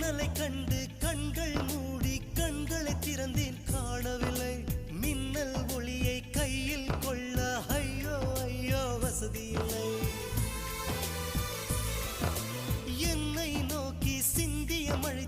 மின்னலை கண்டு கண்கள் மூடி கண்களை திறந்தேன் காணவில்லை மின்னல் ஒளியை கையில் கொள்ள ஐயோ ஐயோ வசதி இல்லை என்னை நோக்கி சிந்திய மழை